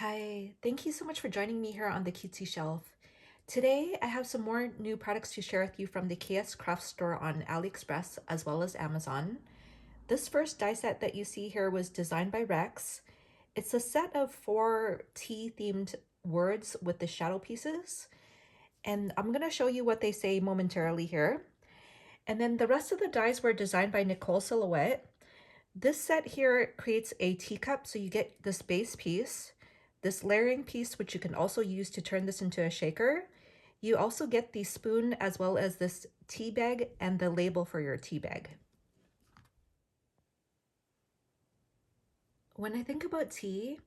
Hi, thank you so much for joining me here on the Cutesy Shelf. Today, I have some more new products to share with you from the KSCRAFT Store on Aliexpress as well as Amazon. This first die set that you see here was designed by Rex. It's a set of 4 tea-themed words with the shadow pieces, and I'm going to show you what they say momentarily here. And then the rest of the dies were designed by Nicole Silhouette. This set here creates a teacup, so you get this base piece, this layering piece, which you can also use to turn this into a shaker. You also get the spoon as well as this tea bag and the label for your tea bag. When I think about tea,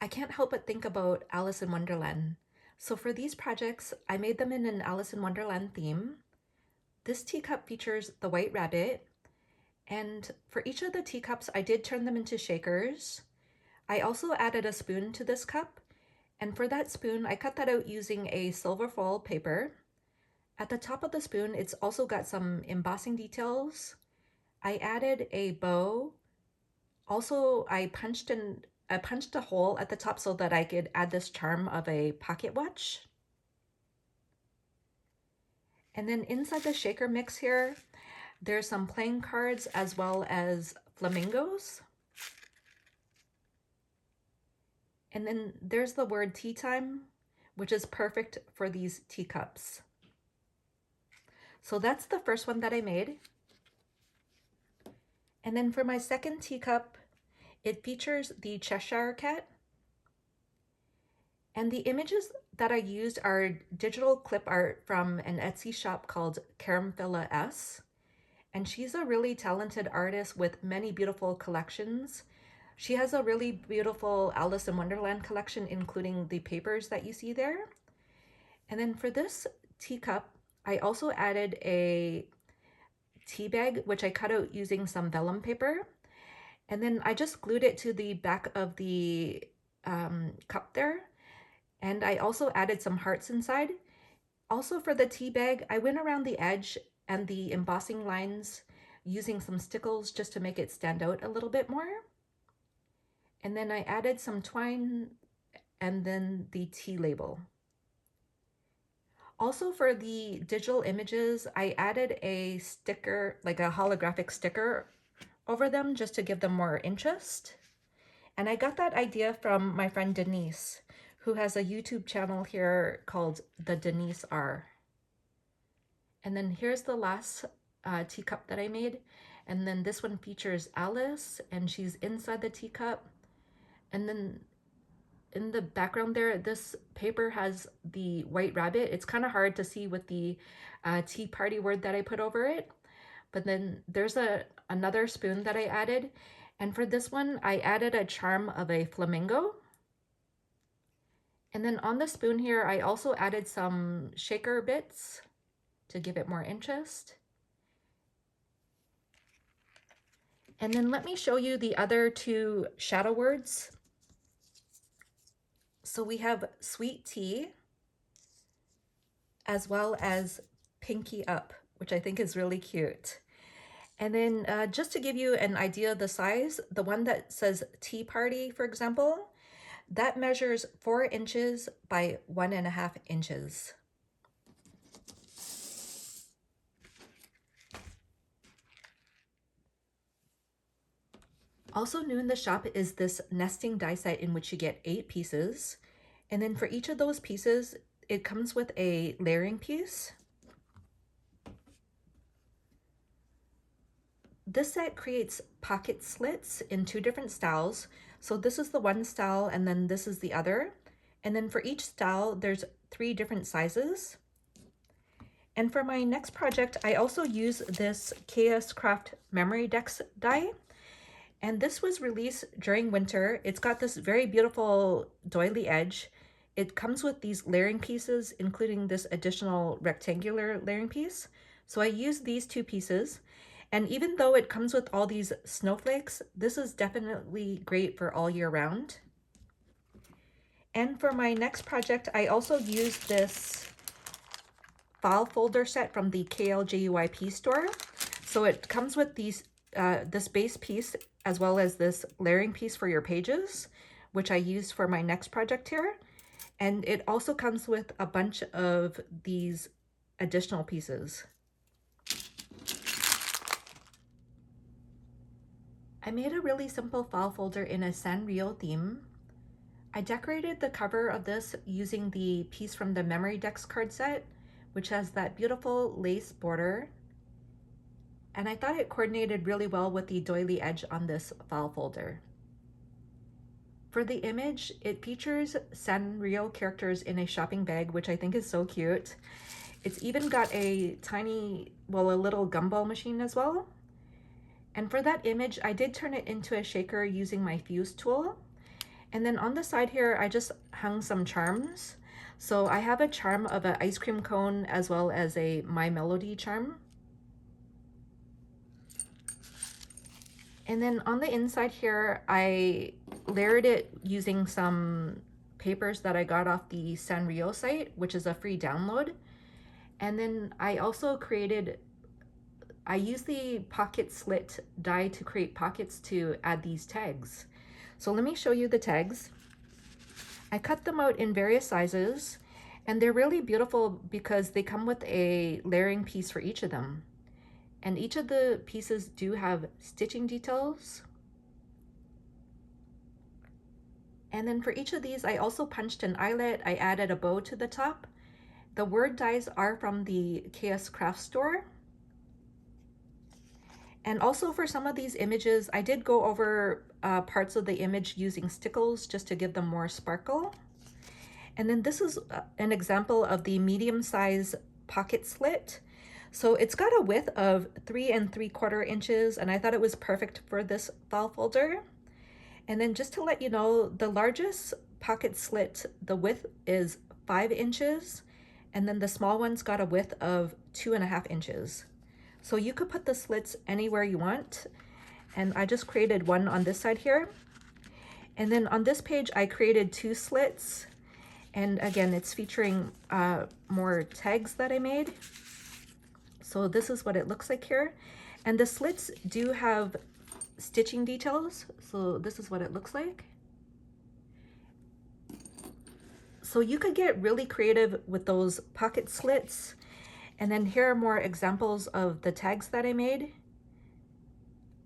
I can't help but think about Alice in Wonderland. So for these projects, I made them in an Alice in Wonderland theme. This teacup features the white rabbit, and for each of the teacups, I did turn them into shakers. I also added a spoon to this cup, and for that spoon, I cut that out using a silver foil paper. At the top of the spoon, it's also got some embossing details. I added a bow. Also, I punched a hole at the top so that I could add this charm of a pocket watch. And then inside the shaker mix here, there's some playing cards as well as flamingos. And then there's the word tea time, which is perfect for these teacups. So that's the first one that I made. And then for my second teacup, it features the Cheshire Cat. And the images that I used are digital clip art from an Etsy shop called Caramphila S. And she's a really talented artist with many beautiful collections. She has a really beautiful Alice in Wonderland collection, including the papers that you see there. And then for this teacup, I also added a tea bag, which I cut out using some vellum paper. And then I just glued it to the back of the cup there. And I also added some hearts inside. Also for the tea bag, I went around the edge and the embossing lines using some stickles just to make it stand out a little bit more. And then I added some twine and then the tea label. Also for the digital images, I added a sticker, like a holographic sticker over them just to give them more interest. And I got that idea from my friend Denise, who has a YouTube channel here called the Denise R. And then here's the last teacup that I made. And then this one features Alice, and she's inside the teacup. And then in the background there, this paper has the white rabbit. It's kind of hard to see with the tea party word that I put over it. But then there's another spoon that I added. And for this one, I added a charm of a flamingo. And then on the spoon here, I also added some shaker bits to give it more interest. And then let me show you the other 2 shadow words. So we have sweet tea as well as pinky up, which I think is really cute. And then just to give you an idea of the size, the one that says tea party, for example, that measures 4 inches by 1.5 inches. Also new in the shop is this nesting die set in which you get 8 pieces. And then for each of those pieces, it comes with a layering piece. This set creates pocket slits in 2 different styles. So this is the one style and then this is the other. And then for each style, there's 3 different sizes. And for my next project, I also use this KSCRAFT memorydex die. And this was released during winter. It's got this very beautiful doily edge. It comes with these layering pieces, including this additional rectangular layering piece. So I used these 2 pieces. And even though it comes with all these snowflakes, this is definitely great for all year round. And for my next project, I also used this file folder set from the KLJUIP store. So it comes with these this base piece as well as this layering piece for your pages, which I used for my next project here. And it also comes with a bunch of these additional pieces. I made a really simple file folder in a Sanrio theme. I decorated the cover of this using the piece from the memorydex card set, which has that beautiful lace border. And I thought it coordinated really well with the doily edge on this file folder. For the image, it features Sanrio characters in a shopping bag, which I think is so cute. It's even got a tiny, well, a little gumball machine as well. And for that image, I did turn it into a shaker using my fuse tool. And then on the side here, I just hung some charms. So I have a charm of an ice cream cone as well as a My Melody charm. And then on the inside here, I layered it using some papers that I got off the Sanrio site, which is a free download. And then I also I used the pocket slit die to create pockets to add these tags. So let me show you the tags. I cut them out in various sizes, and they're really beautiful because they come with a layering piece for each of them. And each of the pieces do have stitching details. And then for each of these, I also punched an eyelet. I added a bow to the top. The word dies are from the KSCRAFT store. And also for some of these images, I did go over parts of the image using stickles just to give them more sparkle. And then this is an example of the medium size pocket slit. So it's got a width of 3 3/4 inches, and I thought it was perfect for this file folder. And then just to let you know, the largest pocket slit, the width is 5 inches, and then the small one's got a width of 2.5 inches. So you could put the slits anywhere you want. And I just created one on this side here. And then on this page, I created 2 slits. And again, it's featuring more tags that I made. So this is what it looks like here. And the slits do have stitching details. So this is what it looks like. So you could get really creative with those pocket slits. And then here are more examples of the tags that I made.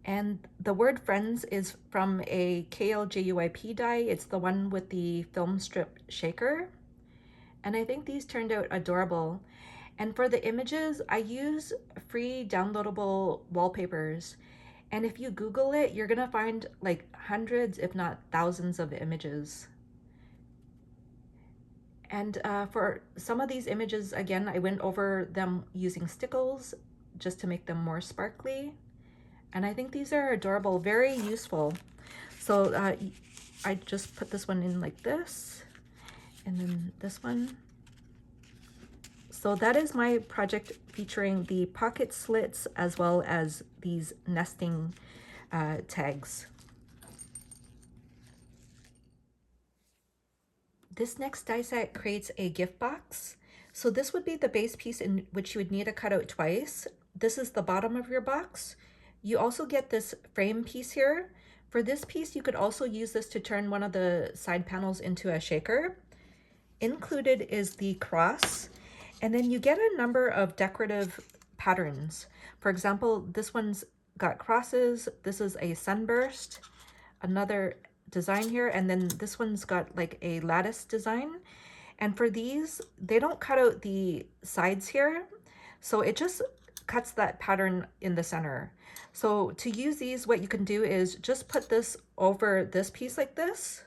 And the word friends is from a KLJUIP die. It's the one with the film strip shaker. And I think these turned out adorable. And for the images, I use free downloadable wallpapers. And if you Google it, you're gonna find like hundreds, if not thousands of images. And for some of these images, again, I went over them using stickles just to make them more sparkly. And I think these are adorable, very useful. So I just put this one in like this, and then this one. So that is my project featuring the pocket slits as well as these nesting tags. This next die set creates a gift box. So this would be the base piece in which you would need to cut out twice. This is the bottom of your box. You also get this frame piece here. For this piece, you could also use this to turn one of the side panels into a shaker. Included is the cross, and then you get a number of decorative patterns. For example, this one's got crosses. This is a sunburst, another design here, and then this one's got like a lattice design. And for these, they don't cut out the sides here, so it just cuts that pattern in the center. So to use these, what you can do is just put this over this piece like this,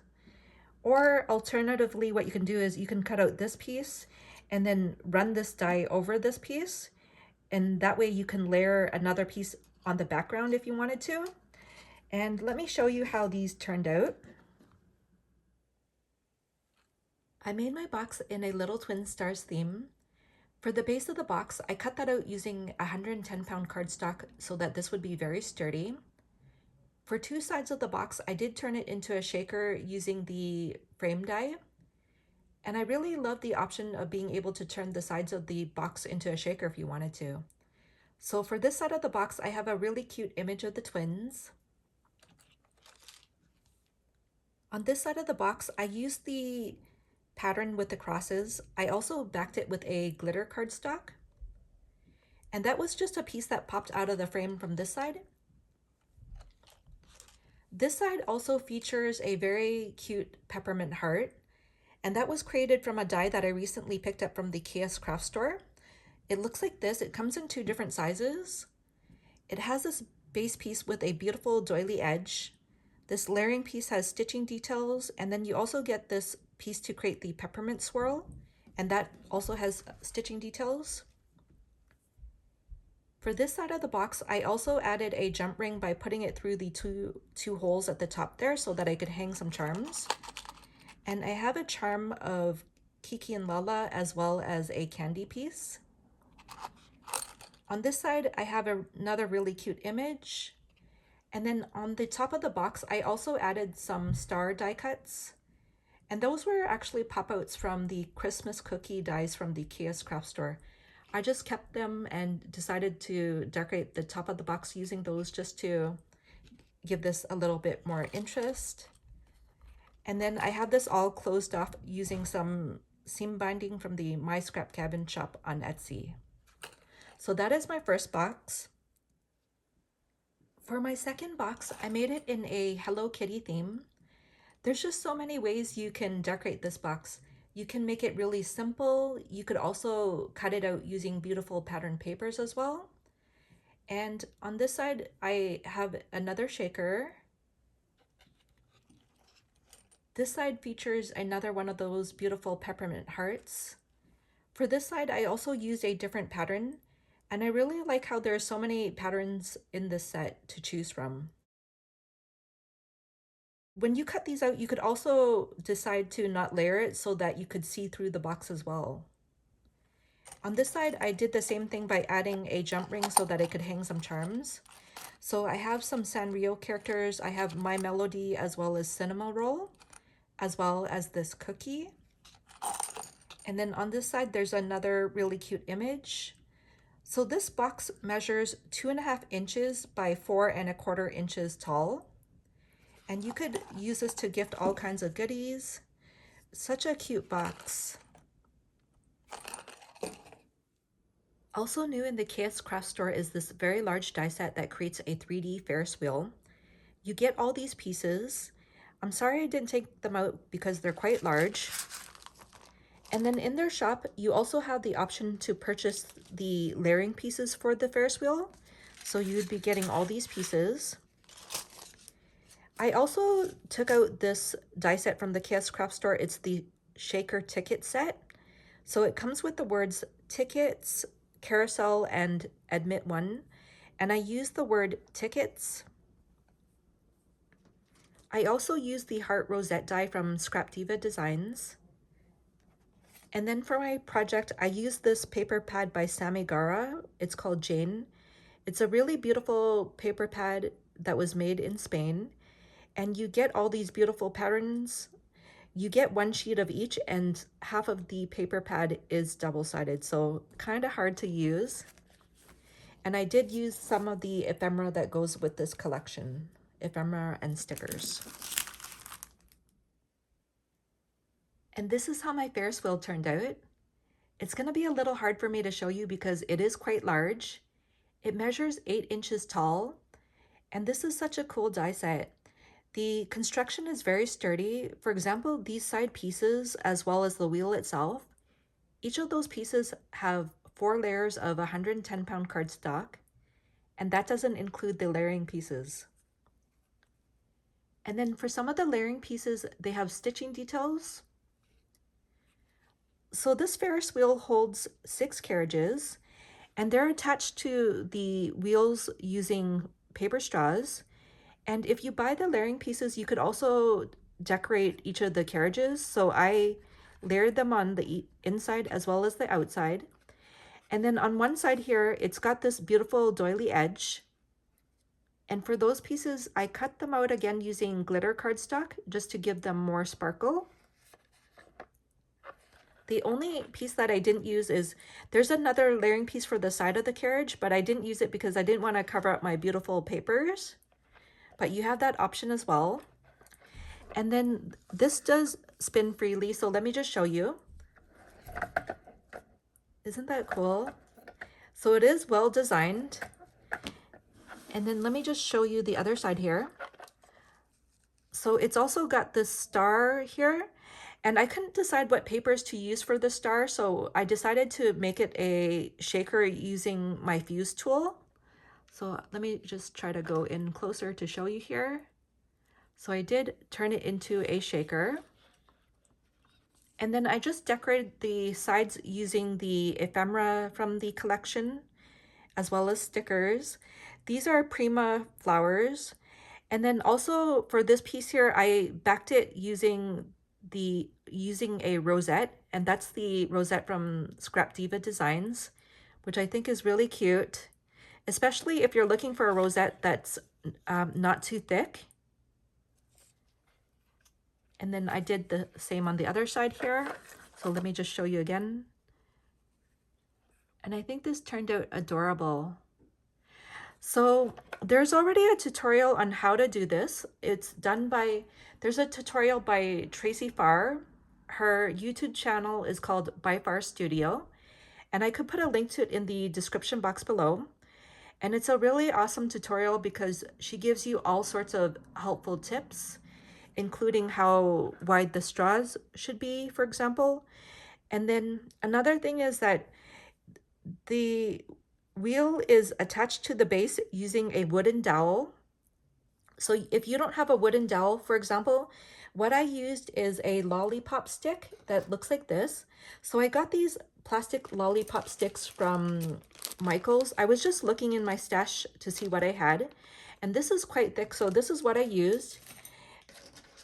or alternatively what you can do is you can cut out this piece and then run this die over this piece, and that way you can layer another piece on the background if you wanted to. And let me show you how these turned out. I made my box in a Little Twin Stars theme. For the base of the box, I cut that out using 110-pound cardstock so that this would be very sturdy. For 2 sides of the box, I did turn it into a shaker using the frame die. And I really love the option of being able to turn the sides of the box into a shaker if you wanted to. So for this side of the box, I have a really cute image of the twins. On this side of the box, I used the pattern with the crosses. I also backed it with a glitter cardstock. And that was just a piece that popped out of the frame from this side. This side also features a very cute peppermint heart, and that was created from a die that I recently picked up from the KSCRAFT store. It looks like this. It comes in two different sizes. It has this base piece with a beautiful doily edge. This layering piece has stitching details, and then you also get this piece to create the peppermint swirl, and that also has stitching details. For this side of the box, I also added a jump ring by putting it through the two holes at the top there so that I could hang some charms. And I have a charm of Kiki and Lala as well as a candy piece. On this side, I have another really cute image. And then on the top of the box, I also added some star die cuts. And those were actually pop-outs from the Christmas cookie dies from the KSCRAFT store. I just kept them and decided to decorate the top of the box using those just to give this a little bit more interest. And then I have this all closed off using some seam binding from the My Scrap Cabin shop on Etsy. So that is my first box. For my second box, I made it in a Hello Kitty theme. There's just so many ways you can decorate this box. You can make it really simple. You could also cut it out using beautiful pattern papers as well. And on this side, I have another shaker. This side features another one of those beautiful peppermint hearts. For this side, I also used a different pattern, and I really like how there are so many patterns in this set to choose from. When you cut these out, you could also decide to not layer it so that you could see through the box as well. On this side, I did the same thing by adding a jump ring so that I could hang some charms. So I have some Sanrio characters. I have My Melody as well as Cinema Roll, as well as this cookie. And then on this side, there's another really cute image. So this box measures 2.5 inches by 4.25 inches tall. And you could use this to gift all kinds of goodies. Such a cute box. Also new in the KSCRAFT store is this very large die set that creates a 3D Ferris wheel. You get all these pieces. I'm sorry I didn't take them out because they're quite large. And then in their shop, you also have the option to purchase the layering pieces for the Ferris wheel. So you'd be getting all these pieces. I also took out this die set from the KSCRAFT store. It's the shaker ticket set. So it comes with the words tickets, carousel, and admit one. And I used the word tickets. I also used the heart rosette die from Scrap Diva Designs. And then for my project, I used this paper pad by Sammy Gara. It's called Jane. It's a really beautiful paper pad that was made in Spain. And you get all these beautiful patterns. You get one sheet of each, and half of the paper pad is double-sided, so kind of hard to use. And I did use some of the ephemera that goes with this collection, ephemera and stickers. And this is how my Ferris wheel turned out. It's going to be a little hard for me to show you because it is quite large. It measures 8 inches tall, and this is such a cool die set. The construction is very sturdy. For example, these side pieces, as well as the wheel itself, each of those pieces have 4 layers of 110-pound cardstock, and that doesn't include the layering pieces. And then for some of the layering pieces, they have stitching details. So this Ferris wheel holds 6 carriages, and they're attached to the wheels using paper straws. And if you buy the layering pieces, you could also decorate each of the carriages. So I layered them on the inside as well as the outside. And then on one side here, it's got this beautiful doily edge. And for those pieces, I cut them out again using glitter cardstock just to give them more sparkle. The only piece that I didn't use is, there's another layering piece for the side of the carriage, but I didn't use it because I didn't want to cover up my beautiful papers. But you have that option as well. And then this does spin freely, so let me just show you. Isn't that cool? So it is well designed. And then let me just show you the other side here. So it's also got this star here, and I couldn't decide what papers to use for the star, so I decided to make it a shaker using my fuse tool. So let me just try to go in closer to show you here. So I did turn it into a shaker. And then I just decorated the sides using the ephemera from the collection, as well as stickers. These are Prima flowers. And then also for this piece here, I backed it using a rosette, and that's the rosette from Scrap Diva Designs, which I think is really cute, especially if you're looking for a rosette that's not too thick. And then I did the same on the other side here. So let me just show you again. And I think this turned out adorable. So there's already a tutorial on how to do this. It's done by, there's a tutorial by Tracey Farr. Her YouTube channel is called By Farr Studio. And I could put a link to it in the description box below. And it's a really awesome tutorial because she gives you all sorts of helpful tips, including how wide the straws should be, for example. And then another thing is that the wheel is attached to the base using a wooden dowel. So if you don't have a wooden dowel, for example, what I used is a lollipop stick that looks like this. So I got these plastic lollipop sticks from Michael's. I was just looking in my stash to see what I had, and this is quite thick, so this is what I used.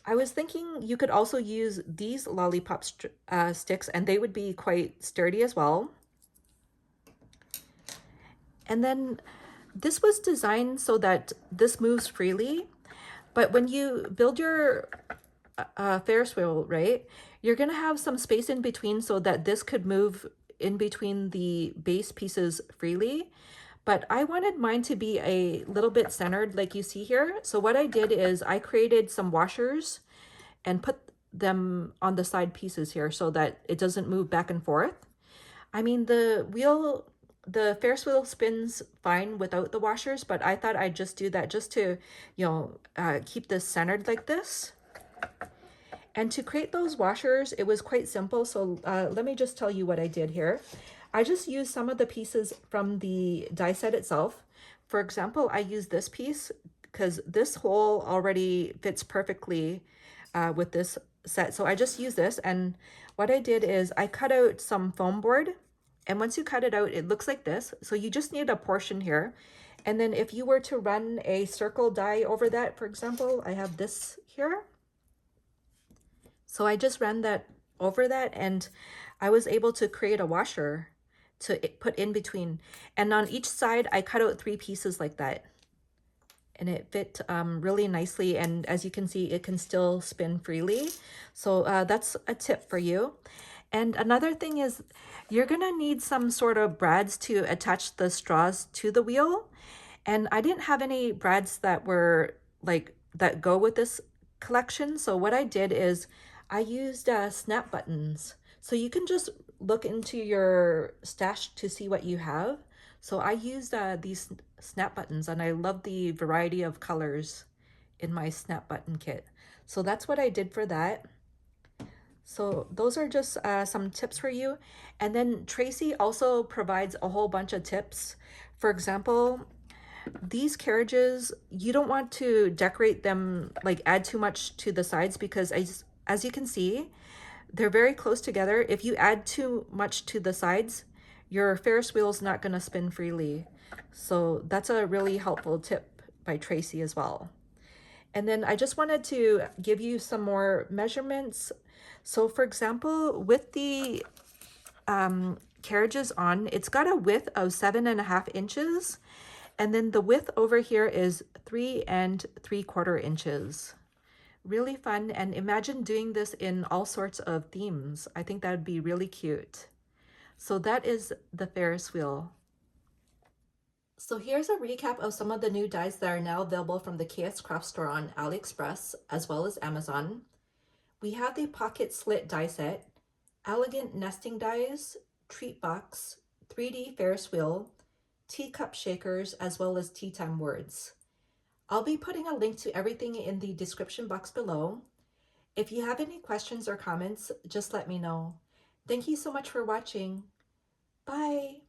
I was thinking you could also use these lollipop sticks, and they would be quite sturdy as well. And then this was designed so that this moves freely, but when you build your Ferris wheel, right, you're gonna have some space in between so that this could move in between the base pieces freely. But I wanted mine to be a little bit centered like you see here. So what I did is I created some washers and put them on the side pieces here so that it doesn't move back and forth. I mean, the Ferris wheel spins fine without the washers, but I thought I'd just do that just to, you know, keep this centered like this. And to create those washers, it was quite simple. So let me just tell you what I did here. I just used some of the pieces from the die set itself. For example, I used this piece because this hole already fits perfectly with this set. So I just used this, and what I did is I cut out some foam board, and once you cut it out, it looks like this. So you just need a portion here. And then if you were to run a circle die over that, for example, I have this here. So I just ran that over that, and I was able to create a washer to put in between. And on each side, I cut out 3 pieces like that. And it fit really nicely. And as you can see, it can still spin freely. So that's a tip for you. And another thing is you're gonna need some sort of brads to attach the straws to the wheel. And I didn't have any brads that were like, that go with this collection. So what I did is I used snap buttons. So you can just look into your stash to see what you have. So I used these snap buttons, and I love the variety of colors in my snap button kit. So that's what I did for that. So those are just some tips for you. And then Tracey also provides a whole bunch of tips. For example, these carriages, you don't want to decorate them, like add too much to the sides, because as you can see, they're very close together. If you add too much to the sides, your Ferris wheel is not going to spin freely. So that's a really helpful tip by Tracey as well. And then I just wanted to give you some more measurements. So for example, with the carriages on, it's got a width of 7.5 inches. And then the width over here is 3 3/4 inches. Really fun, and imagine doing this in all sorts of themes. I think that would be really cute. So that is the Ferris wheel. So here's a recap of some of the new dies that are now available from the KS Craft Store on Aliexpress as well as Amazon. We have the pocket slit die set, elegant nesting dies, treat box, 3D Ferris wheel, teacup shakers, as well as tea time words. I'll be putting a link to everything in the description box below. If you have any questions or comments, just let me know. Thank you so much for watching. Bye.